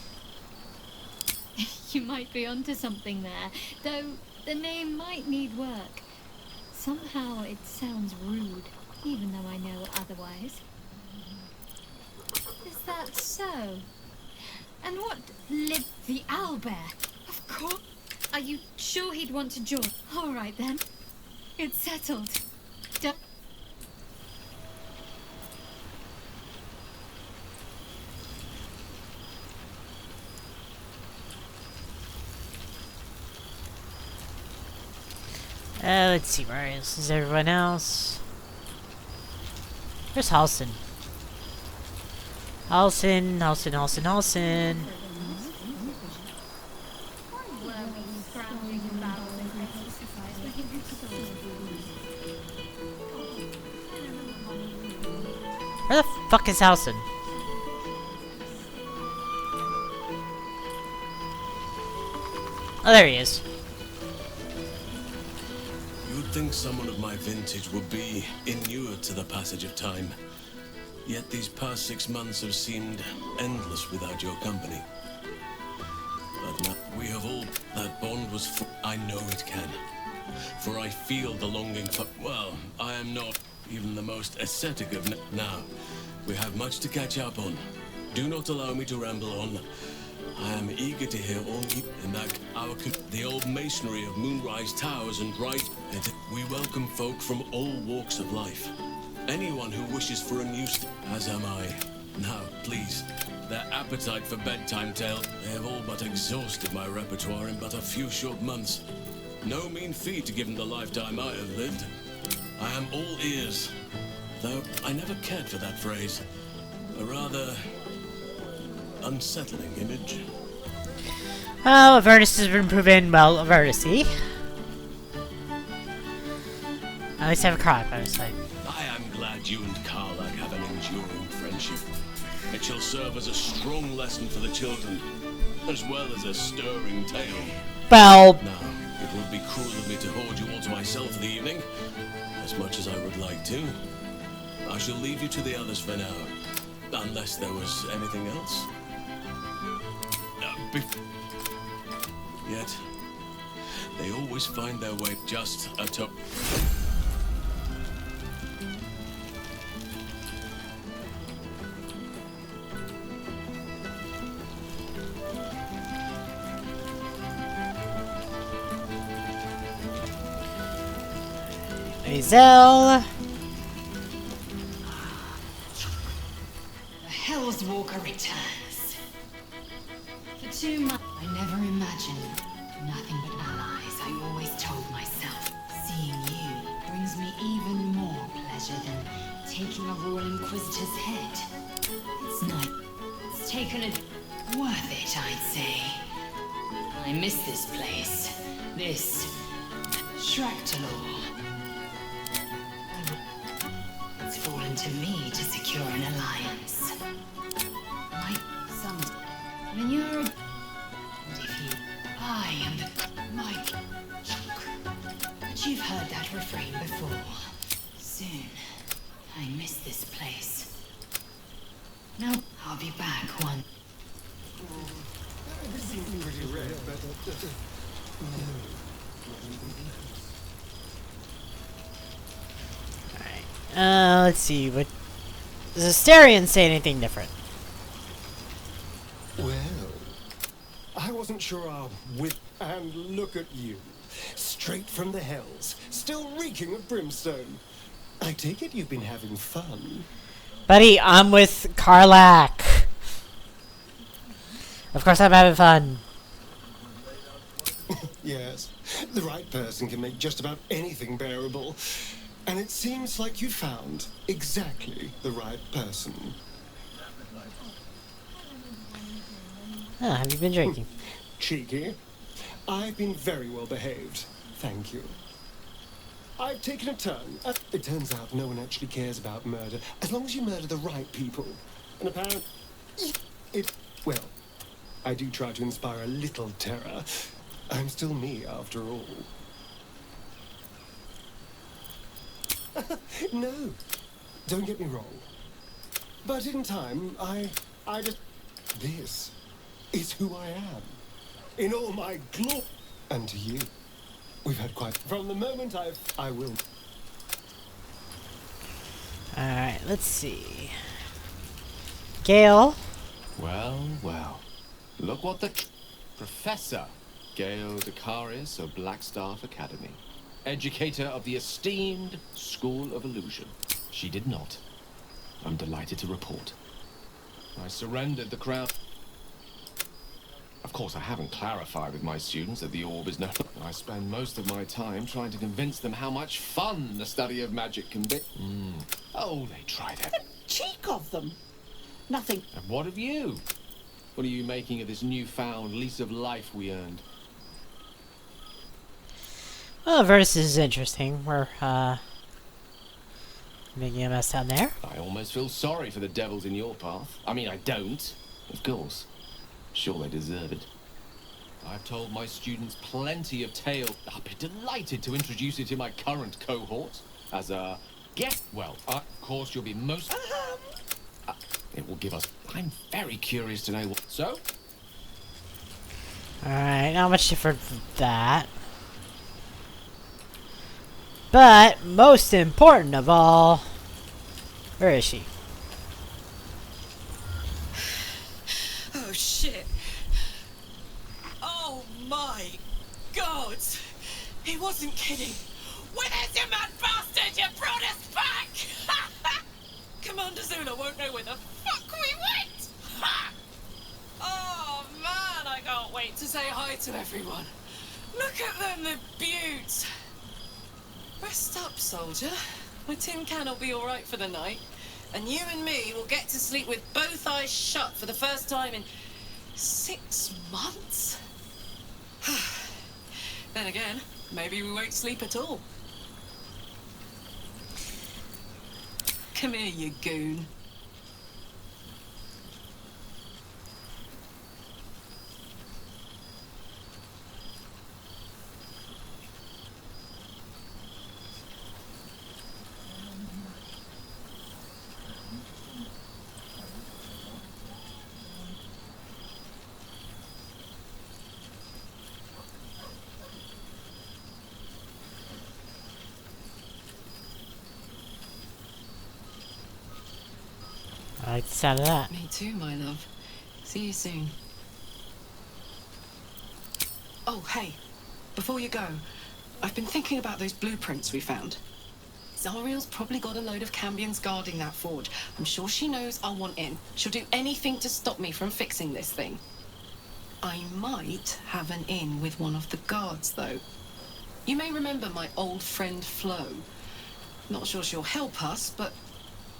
You might be onto something there, though the name might need work. Somehow it sounds rude, even though I know otherwise. Is that so? And what lived the owlbear? Of course. Are you sure he'd want to join? All right then. It's settled. Don't... Let's see, where is everyone else? Where's Halsin? Halsin. Where the fuck is Halsin? Oh, there he is. You'd think someone of my vintage would be inured to the passage of time. Yet these past 6 months have seemed endless without your company. But now we have all... That bond was... I know it can. For I feel the longing for... Well, I am not even the most ascetic of... Now, we have much to catch up on. Do not allow me to ramble on. I am eager to hear all you... And that the old masonry of Moonrise Towers and right... We welcome folk from all walks of life. Anyone who wishes for a new... As am I. Now, please. Their appetite for bedtime tale. They have all but exhausted my repertoire in but a few short months. No mean feat given the lifetime I have lived. I am all ears. Though I never cared for that phrase. A rather... unsettling image. Well, Avernus has been proven, well, Avernus-y. At least I have a crop, I was like. I am glad you and Karlak have an enduring friendship. It shall serve as a strong lesson for the children, as well as a stirring tale. Well... Now, it would be cruel of me to hoard you all to myself for the evening, as much as I would like to. I shall leave you to the others for now, unless there was anything else. Yet, they always find their way just a top. Hazel. The Hell's Walker returns. For 2 months, I never imagined nothing but allies. I always told myself, seeing you brings me even more pleasure than taking a Royal Inquisitor's head. It's nice. It's taken a... worth it, I'd say. I miss this place. This... Shractalor. It's fallen to me to secure an alliance. My son... When you're... And if you... I am the... My... But you've heard that refrain before. Soon, I miss this place. Now, I'll be back one... Pretty red, but... Let's see, what... Does Asterion say anything different? Well, I wasn't sure I'll whip and look at you. Straight from the hells, still reeking of brimstone. I take it you've been having fun. Buddy, I'm with Karlak. Of course I'm having fun. Yes, the right person can make just about anything bearable. And it seems like you found exactly the right person. Have you been drinking? Cheeky. I've been very well behaved, thank you. I've taken a turn. It turns out no one actually cares about murder, as long as you murder the right people. And apparently, well, I do try to inspire a little terror. I'm still me, after all. No, don't get me wrong. But in time, I just... This is who I am. in all my glory. And to you. We've had quite... From the moment I will... Alright, let's see. Gale. Well, well. Look what the... Professor Gale Dacarius of Blackstaff Academy. Educator of the esteemed School of Illusion. She did not. I'm delighted to report. I surrendered the crown. Of course, I haven't clarified with my students that the orb is no... I spend most of my time trying to convince them how much fun the study of magic can be. Oh, they try that. The cheek of them! Nothing. And what of you? What are you making of this newfound lease of life we earned? Well, Versus is interesting. We're, making a mess down there. I almost feel sorry for the devils in your path. I mean, I don't, of course. Sure, they deserve it. I've told my students plenty of tales. I'll be delighted to introduce you to my current cohort as a guest. Well, of course, you'll be most... it will give us... I'm very curious to know what... So? Alright, not much different from that. But, most important of all... Where is she? Oh, shit. Oh, my God. He wasn't kidding. Where's your mad bastard? You brought us back! Commander Zula won't know where the fuck we went! Ha! Oh, man, I can't wait to say hi to everyone. Look at them, the beauts. Rest up, soldier. My tin can will be all right for the night. And you and me will get to sleep with both eyes shut for the first time in 6 months. Then again, maybe we won't sleep at all. Come here, you goon. I like the sound of that. Me too, my love. See you soon. Oh, hey. Before you go, I've been thinking about those blueprints we found. Zariel's probably got a load of Cambions guarding that forge. I'm sure she knows I'll want in. She'll do anything to stop me from fixing this thing. I might have an in with one of the guards, though. You may remember my old friend Flo. Not sure she'll help us, but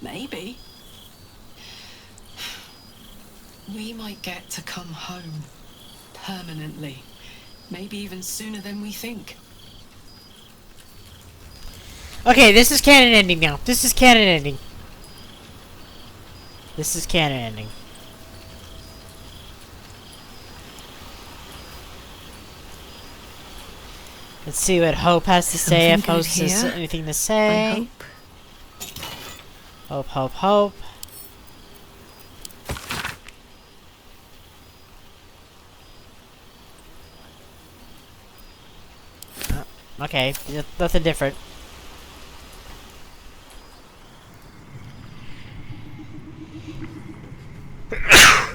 maybe. We might get to come home. Permanently. Maybe even sooner than we think. Okay, this is canon ending now. This is canon ending. This is canon ending. Let's see what Hope has to say, if Hope has anything to say. Hope, hope, hope. Okay, nothing different.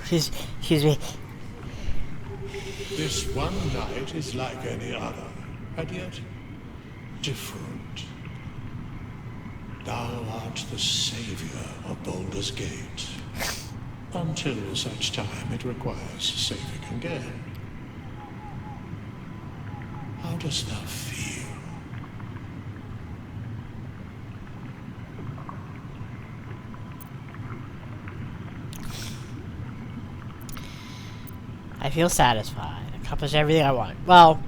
Excuse me. This one night is like any other, and yet different. Thou art the savior of Baldur's Gate, until such time it requires saving again. How dost thou feel? I feel satisfied. Accomplished everything I wanted. Well,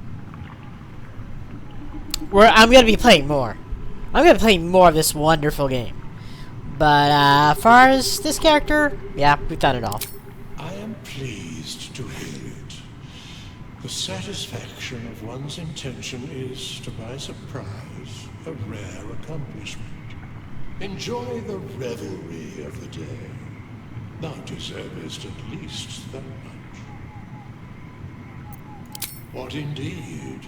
I'm gonna be playing more. I'm gonna be playing more of this wonderful game. But as far as this character, yeah, we've done it all. I am pleased to hear it. The satisfaction of one's intention is, to my surprise, a rare accomplishment. Enjoy the revelry of the day. Thou deservest at least that much. What indeed?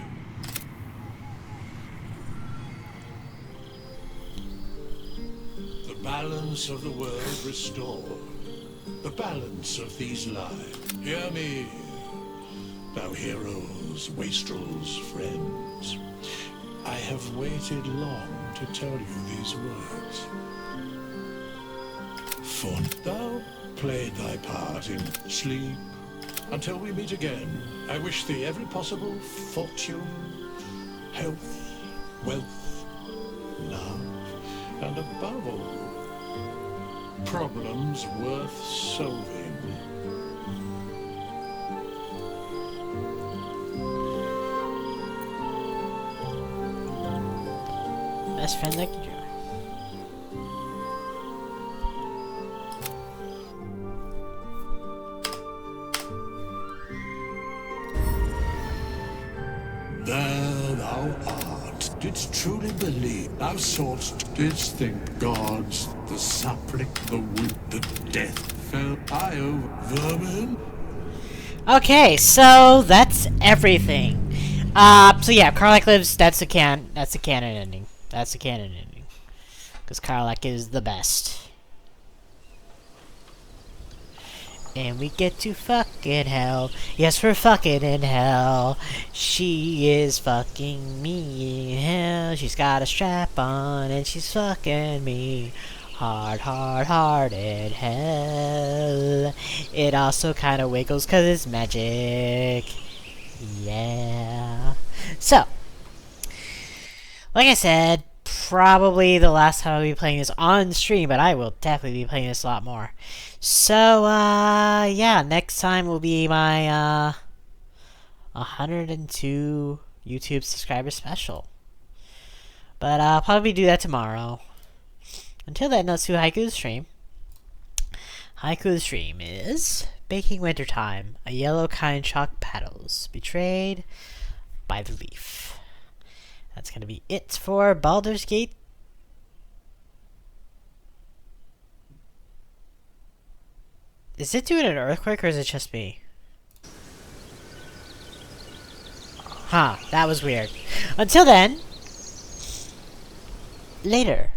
The balance of the world restored. The balance of these lives. Hear me, thou heroes, wastrels, friends. I have waited long to tell you these words. For thou played thy part in sleep. Until we meet again, I wish thee every possible fortune, health, wealth, love, and above all, problems worth solving. Best friend like you. There thou art. Didst truly believe thou saw'st, didst think gods, the sapling, the wood, the death fell I over vermin? Okay, so that's everything. So yeah, Karlach lives. That's the canon ending. That's the canon ending. Because Karlach is the best. And we get to fuck in hell. Yes, we're fucking in hell. She is fucking me in hell. She's got a strap on and she's fucking me. Hard, hard, hard in hell. It also kind of wiggles because it's magic. Yeah. So, like I said, probably the last time I'll be playing this on stream, but I will definitely be playing this a lot more. So, yeah, next time will be my, 102 YouTube subscriber special. But I'll probably do that tomorrow. Until then, let's do Haiku the Stream. Haiku the Stream is Baking Wintertime. A yellow kind chalk paddles, betrayed by the leaf. That's gonna be it for Baldur's Gate. Is it doing an earthquake or is it just me? Huh, that was weird. Until then, later.